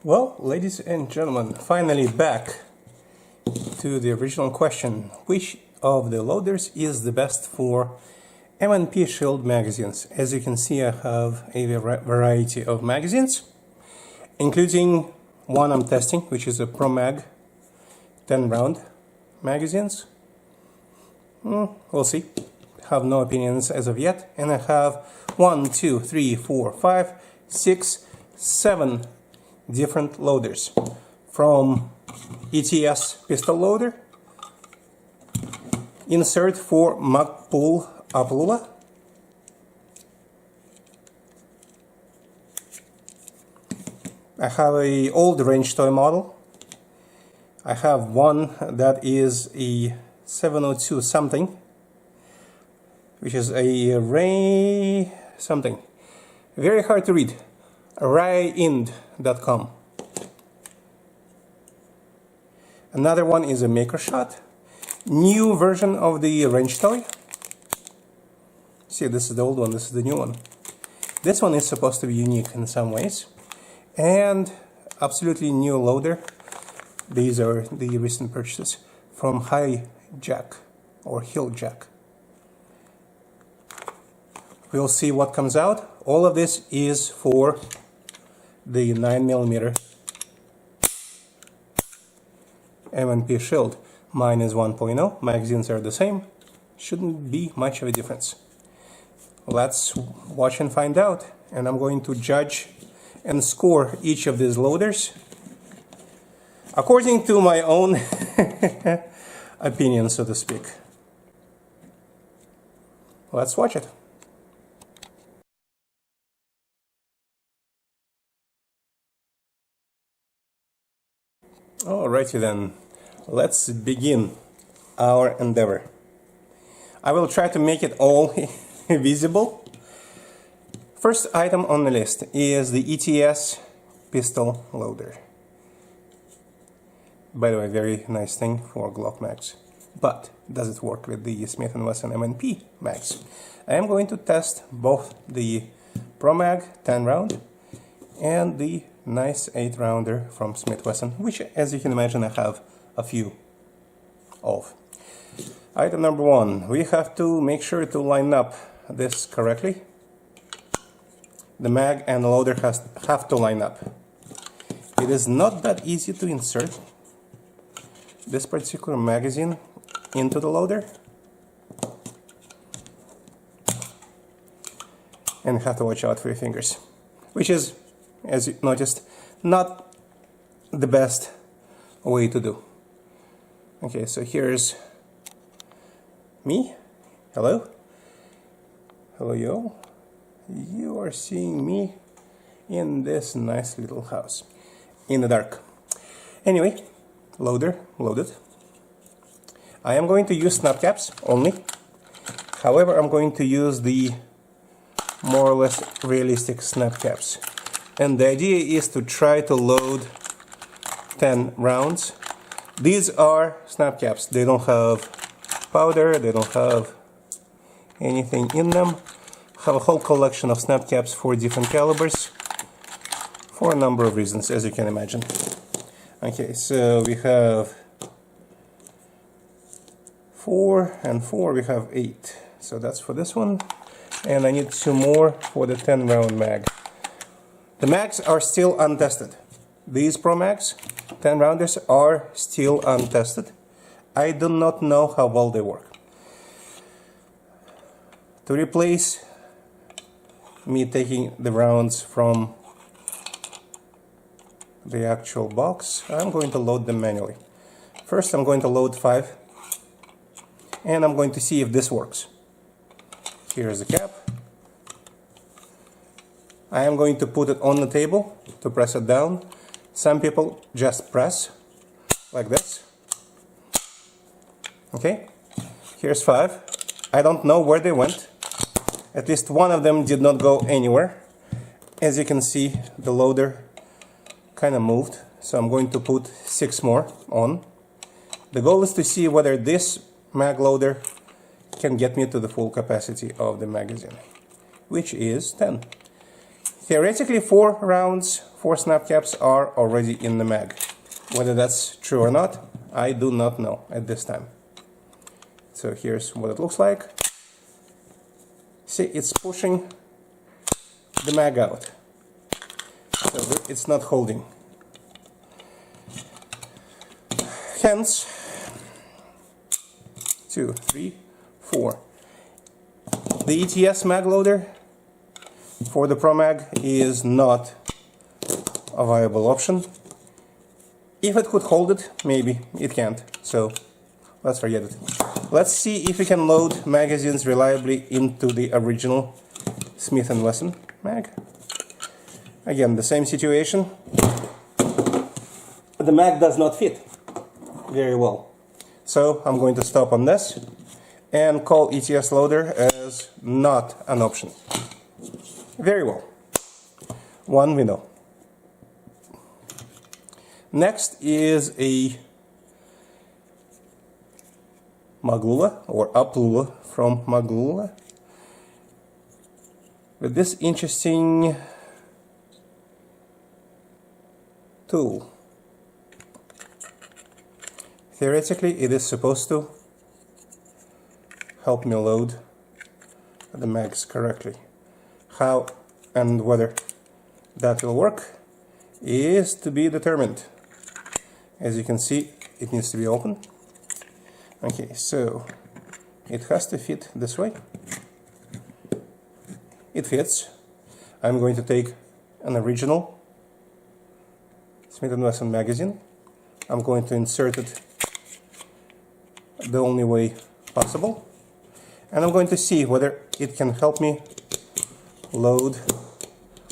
Well, ladies and gentlemen, finally back to the original question. Which of the loaders is the best for M&P Shield magazines? As you can see, I have a variety of magazines, including one I'm testing, which is a Pro Mag 10 round magazines. We'll see. Have no opinions as of yet. And I have 1, 2, 3, 4, 5, 6, 7 different loaders, from ETS pistol loader, insert for Maglula, I have a old range toy model. I have one that is a 702 something, which is a Ray something, very hard to read, rayind.com. Another one is a Maker Shot, new version of the range toy. See, this is the old one, this is the new one. This one is supposed to be unique in some ways, and absolutely new loader. These are the recent purchases from High Jack or Hill Jack. We'll see what comes out. All of this is for the 9mm M&P Shield. Mine is 1.0, magazines are the same, shouldn't be much of a difference. Let's watch and find out, and I'm going to judge and score each of these loaders according to my own opinion, so to speak. Let's watch it. Alrighty then, let's begin our endeavor. I will try to make it all visible. First item on the list is the ETS pistol loader. By the way, very nice thing for Glock mags. But does it work with the Smith & Wesson M&P mags? I am going to test both the Pro Mag 10 round and the nice 8 rounder from Smith & Wesson, which, as you can imagine, I have a few of. Item number 1, we have to make sure to line up this correctly. The mag and the loader have to line up. It is not that easy to insert this particular magazine into the loader, and you have to watch out for your fingers, which is, as you noticed, not the best way to do. Okay, so here's me. Hello. Hello, yo. You are seeing me in this nice little house in the dark. Anyway, loader loaded. I am going to use snap caps only. However, I'm going to use the more or less realistic snap caps. And the idea is to try to load 10 rounds. These are snap caps. They don't have powder, they don't have anything in them. Have a whole collection of snap caps for different calibers for a number of reasons, as you can imagine. Okay, so we have 4 and 4, we have 8. So that's for this one. And I need 2 more for the 10 round mag. The mags are still untested. These Pro Mags 10 rounders are still untested. I do not know how well they work. To replace me taking the rounds from the actual box, I'm going to load them manually. First, I'm going to load 5, and I'm going to see if this works. Here's the cap. I am going to put it on the table to press it down. Some people just press like this. Okay, here's 5. I don't know where they went. At least one of them did not go anywhere. As you can see, the loader kind of moved, so I'm going to put 6 more on. The goal is to see whether this mag loader can get me to the full capacity of the magazine, which is 10. Theoretically, 4 rounds, 4 snap caps are already in the mag. Whether that's true or not, I do not know at this time. So here's what it looks like. See, it's pushing the mag out. So it's not holding. Hence, 2, 3, 4. The ETS mag loader for the Pro Mag is not a viable option. If it could hold it, maybe. It can't, so let's forget it. Let's see if we can load magazines reliably into the original Smith & Wesson mag. Again, the same situation. The mag does not fit very well. So I'm going to stop on this and call ETS loader as not an option. Very well. One we know. Next is a Maglula or Maglula from Maglula with this interesting tool. Theoretically, it is supposed to help me load the mags correctly. How and whether that will work is to be determined. As you can see, it needs to be open. Okay, so it has to fit this way. It fits. I'm going to take an original Smith & Wesson magazine. I'm going to insert it the only way possible, and I'm going to see whether it can help me load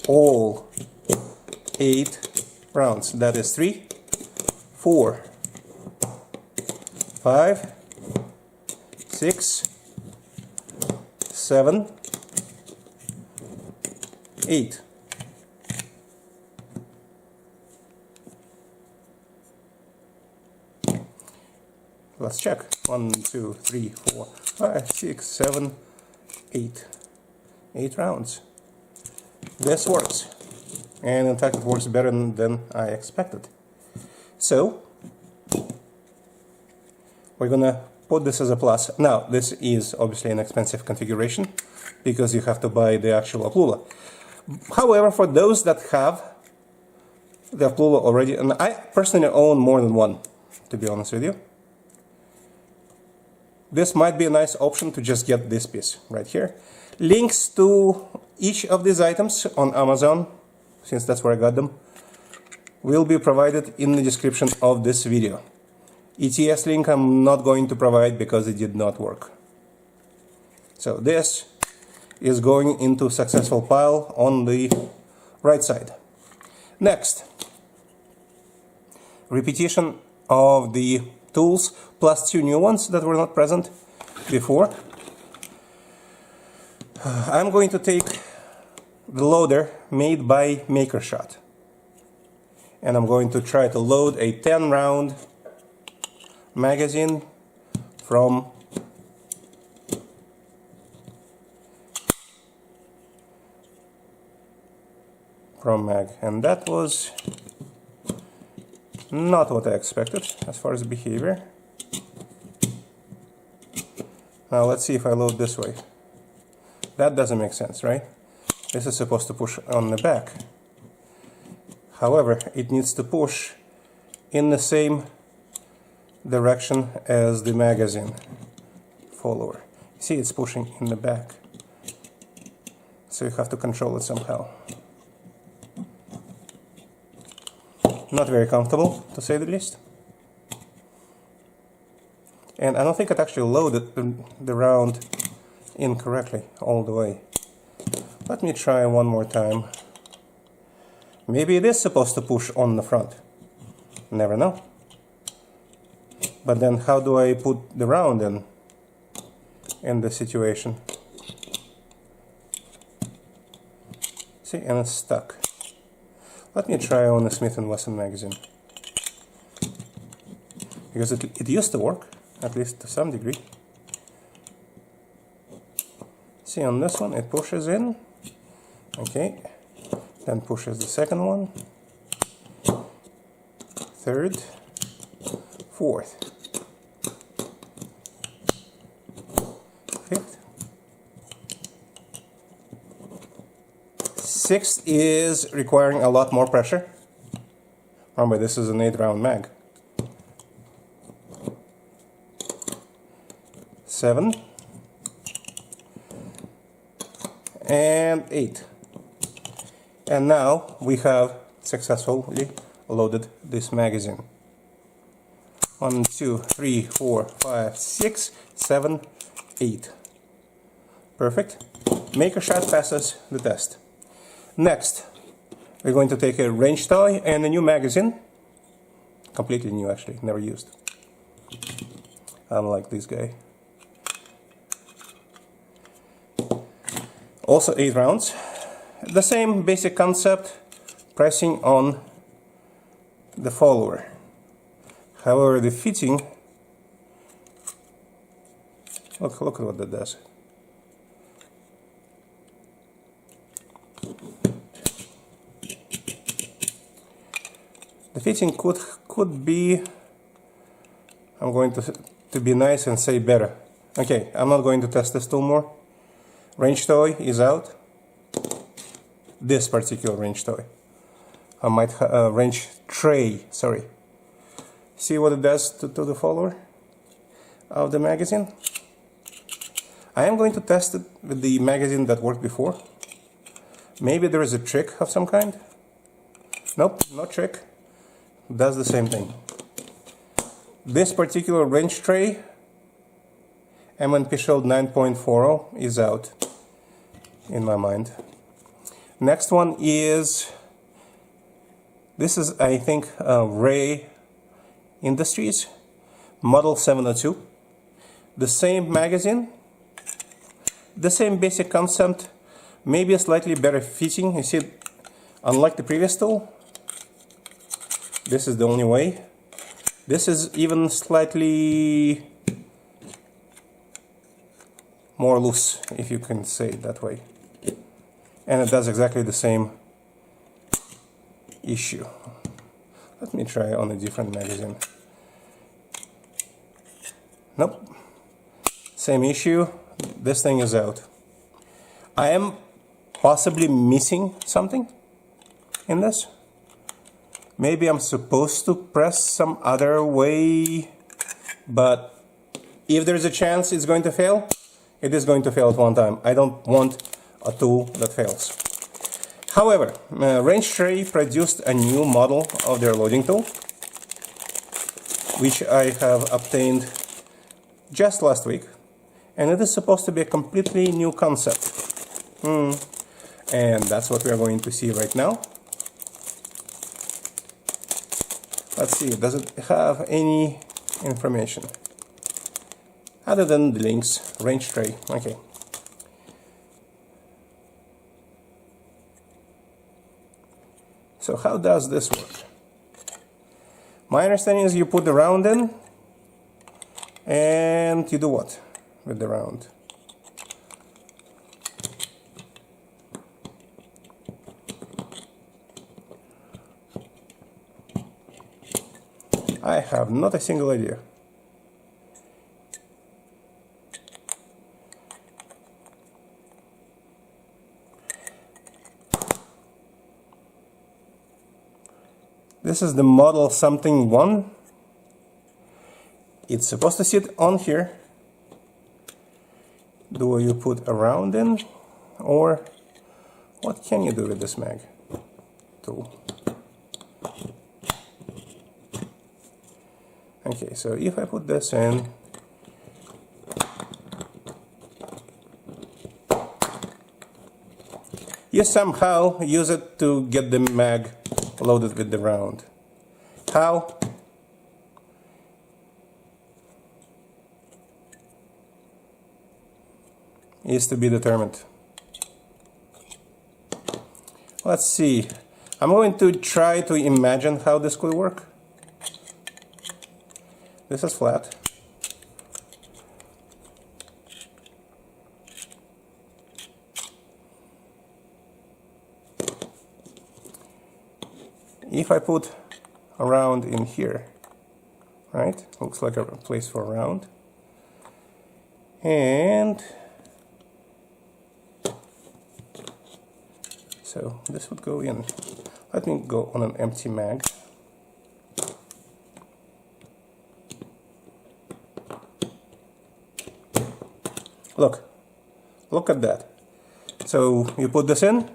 all 8 rounds. That is 3, 4, 5, 6, 7, 8. Let's check. 1, 2, 3, 4, 5, 6, 7, 8. 8 rounds. This works. And in fact, it works better than I expected. So, we're gonna put this as a plus. Now, this is obviously an expensive configuration because you have to buy the actual Maglula. However, for those that have the Maglula already, and I personally own more than one, to be honest with you, this might be a nice option to just get this piece right here. Links to each of these items on Amazon, since that's where I got them, will be provided in the description of this video. ETS link I'm not going to provide because it did not work. So this is going into successful pile on the right side. Next, repetition of the tools plus 2 new ones that were not present before. I'm going to take the loader made by MakerShot, and I'm going to try to load a 10 round magazine from Mag, and that was not what I expected as far as behavior. Now let's see if I load this way. That doesn't make sense, right? This is supposed to push on the back. However, it needs to push in the same direction as the magazine follower. See, it's pushing in the back. So you have to control it somehow. Not very comfortable, to say the least. And I don't think it actually loaded the round incorrectly all the way. Let me try one more time. Maybe it is supposed to push on the front. Never know. But then how do I put the round in this situation? See, and it's stuck. Let me try on the Smith & Wesson magazine. Because it used to work, at least to some degree. See, on this one it pushes in. Okay. then pushes the second one, third, fourth, fifth, sixth is requiring a lot more pressure. Remember, this is an 8-round mag. 7 and 8. And now we have successfully loaded this magazine. 1, 2, 3, 4, 5, 6, 7, 8. Perfect. Make a shot passes the test. Next, we're going to take a wrench toy and a new magazine. Completely new, actually, never used. Unlike this guy. Also 8 rounds. The same basic concept, pressing on the follower. However, the fitting, look at what that does. The fitting could be, I'm going to be nice and say better. Okay, I'm not going to test this tool more. Wrench toy is out. This particular wrench toy. I might wrench tray, sorry. See what it does to the follower of the magazine? I am going to test it with the magazine that worked before. Maybe there is a trick of some kind. Nope, no trick. Does the same thing. This particular wrench tray, M&P Shield 9.40, is out in my mind. Next one is, this is I think Ray Industries Model 702. The same magazine, the same basic concept, maybe a slightly better fitting. You see, unlike the previous tool, this is the only way. This is even slightly more loose, if you can say it that way. And it does exactly the same issue. Let me try on a different magazine. Nope. Same issue. This thing is out. I am possibly missing something in this. Maybe I'm supposed to press some other way, but if there's a chance it's going to fail, it is going to fail at one time. I don't want a tool that fails. However, Wrench Tray produced a new model of their loading tool, which I have obtained just last week, and it is supposed to be a completely new concept. And that's what we are going to see right now. Let's see, does it have any information other than the links? Wrench Tray, okay. So how does this work? My understanding is you put the round in, and you do what with the round? I have not a single idea. This is the model something 1. It's supposed to sit on here. Do you put a round in, or what can you do with this mag tool? Okay, so if I put this in, you somehow use it to get the mag loaded with the round. How? Is to be determined. Let's see. I'm going to try to imagine how this could work. This is flat. if I put a round in here, right? Looks like a place for a round. And so this would go in. Let me go on an empty mag. Look at that. So you put this in,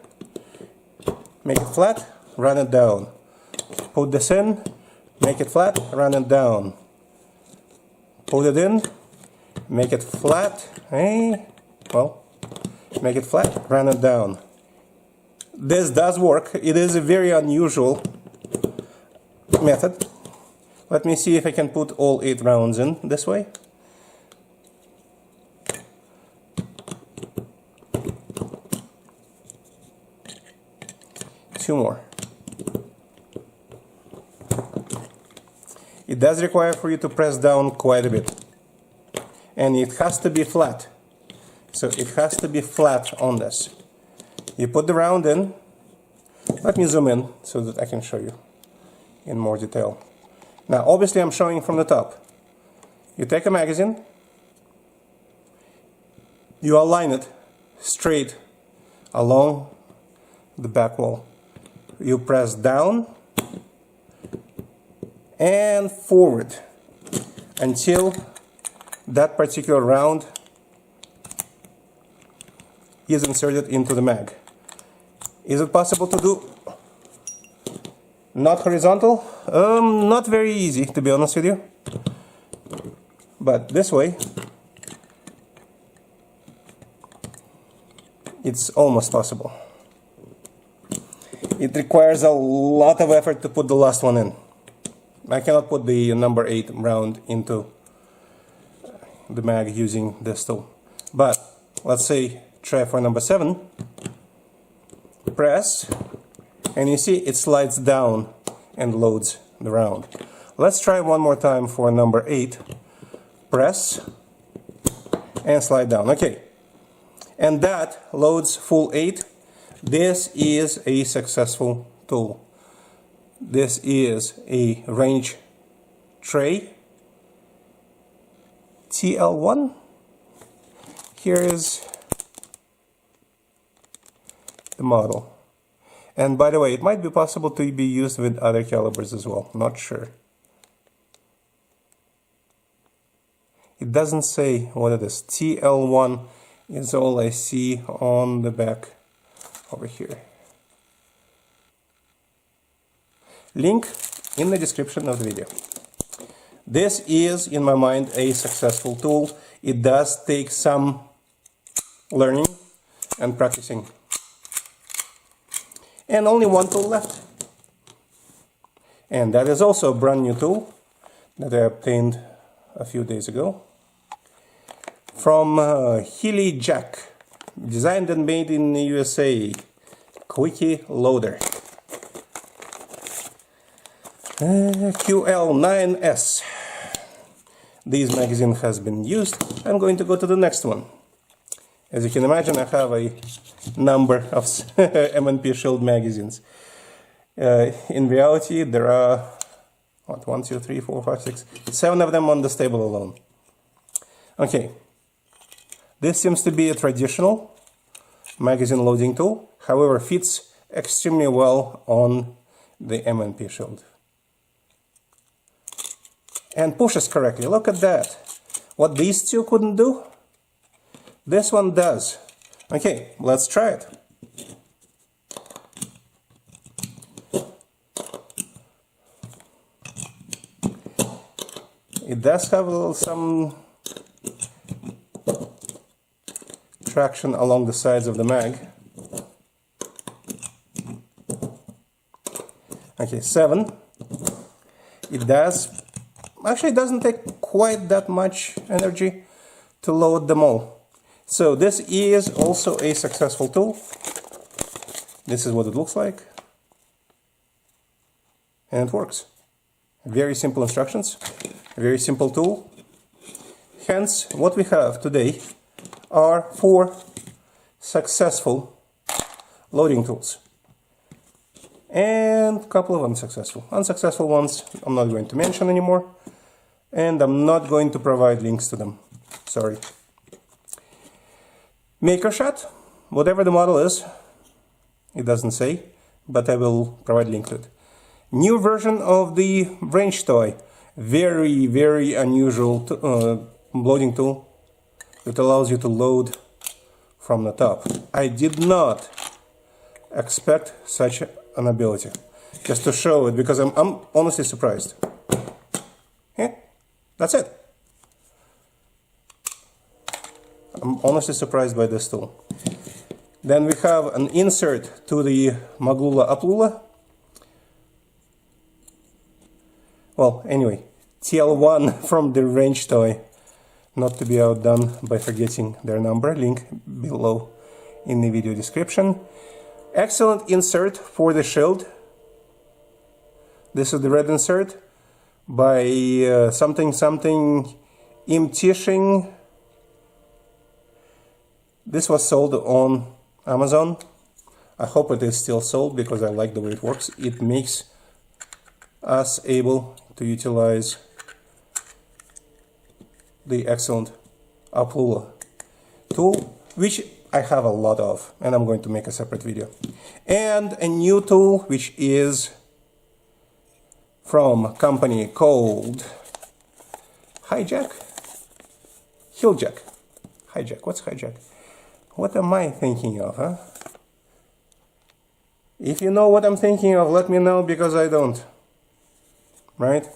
make it flat, run it down. Put this in, make it flat, run it down. Put it in, make it flat, well, make it flat, run it down. This does work. It is a very unusual method. Let me see if I can put all 8 rounds in this way. Two more. It does require for you to press down quite a bit, and it has to be flat. So it has to be flat on this. You put the round in. Let me zoom in so that I can show you in more detail. Now obviously I'm showing from the top. You take a magazine, you align it straight along the back wall. You press down and forward until that particular round is inserted into the mag. Is it possible to do not horizontal? Not very easy, to be honest with you. But this way, it's almost possible. It requires a lot of effort to put the last one in. I cannot put the number 8 round into the mag using this tool. But let's say try for number 7. Press, and you see it slides down and loads the round. Let's try one more time for number 8. Press and slide down. Okay, and that loads full 8. This is a successful tool. This is a range tray TL1. Here is the model. And by the way, it might be possible to be used with other calibers as well. Not sure. It doesn't say what it is. TL1 is all I see on the back over here. Link in the description of the video. This is, in my mind, a successful tool. It does take some learning and practicing. And only one tool left. And that is also a brand new tool that I obtained a few days ago from Healy Jack, designed and made in the USA. Quickie Loader. QL9S. This magazine has been used. I'm going to go to the next one. As you can imagine, I have a number of M&P Shield magazines. In reality, there are, what, 1, 2, 3, 4, 5, 6, 7 of them on this table alone. Okay, this seems to be a traditional magazine loading tool, however, fits extremely well on the M&P Shield. And pushes correctly. Look at that. What these two couldn't do, this one does. Okay, let's try it. It does have some traction along the sides of the mag. Okay, 7. It does. Actually, it doesn't take quite that much energy to load them all. So this is also a successful tool. This is what it looks like. And it works. Very simple instructions. A very simple tool. Hence, what we have today are 4 successful loading tools. and a couple of unsuccessful. Unsuccessful ones I'm not going to mention anymore, and I'm not going to provide links to them. Sorry. Maker shot, whatever the model is, it doesn't say, but I will provide link to it. New version of the wrench toy, very, very unusual loading tool that allows you to load from the top. I did not expect such an ability. Just to show it, because I'm honestly surprised. Yeah, that's it. I'm honestly surprised by this tool. Then we have an insert to the Maglula Aplula. Well, anyway, TL1 from the wrench toy. Not to be outdone by forgetting their number. Link below in the video description. Excellent insert for the Shield. This is the red insert by something M&P. This was sold on Amazon. I hope it is still sold because I like the way it works. It makes us able to utilize the excellent Aplula tool, which I have a lot of, and I'm going to make a separate video. And a new tool which is from a company called Hijack? Hilljack. Hijack. What's Hijack? What am I thinking of, huh? If you know what I'm thinking of, let me know, because I don't. Right?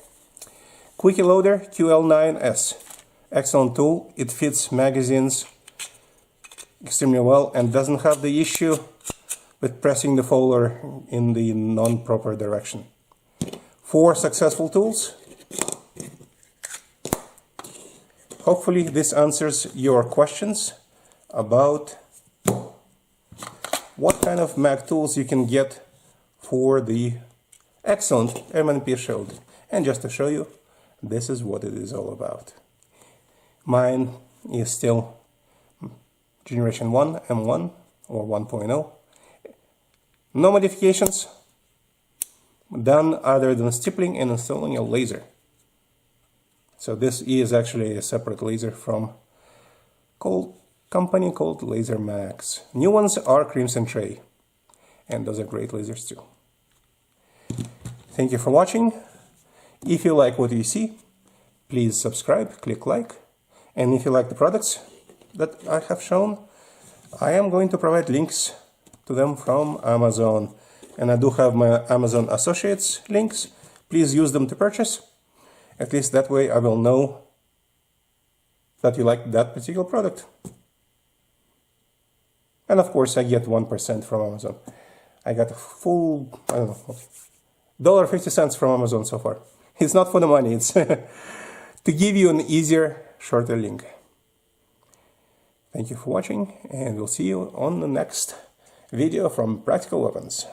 Quickie Loader QL9S. Excellent tool. It fits magazines extremely well and doesn't have the issue with pressing the folder in the non-proper direction. 4 successful tools. Hopefully this answers your questions about what kind of mag tools you can get for the excellent M&P Shield. And just to show you, this is what it is all about. Mine is still Generation 1 M1 or 1.0. No modifications done other than stippling and installing a laser. So this is actually a separate laser from company called Laser Max. New ones are Crimson Tray, and those are great lasers too. Thank you for watching. If you like what you see, please subscribe, click like, and if you like the products that I have shown, I am going to provide links to them from Amazon. And I do have my Amazon Associates links. Please use them to purchase. At least that way I will know that you like that particular product. And of course I get 1% from Amazon. I got a full, I don't know, $1.50 from Amazon so far. It's not for the money, it's to give you an easier, shorter link. Thank you for watching, and we'll see you on the next video from Practical Weapons.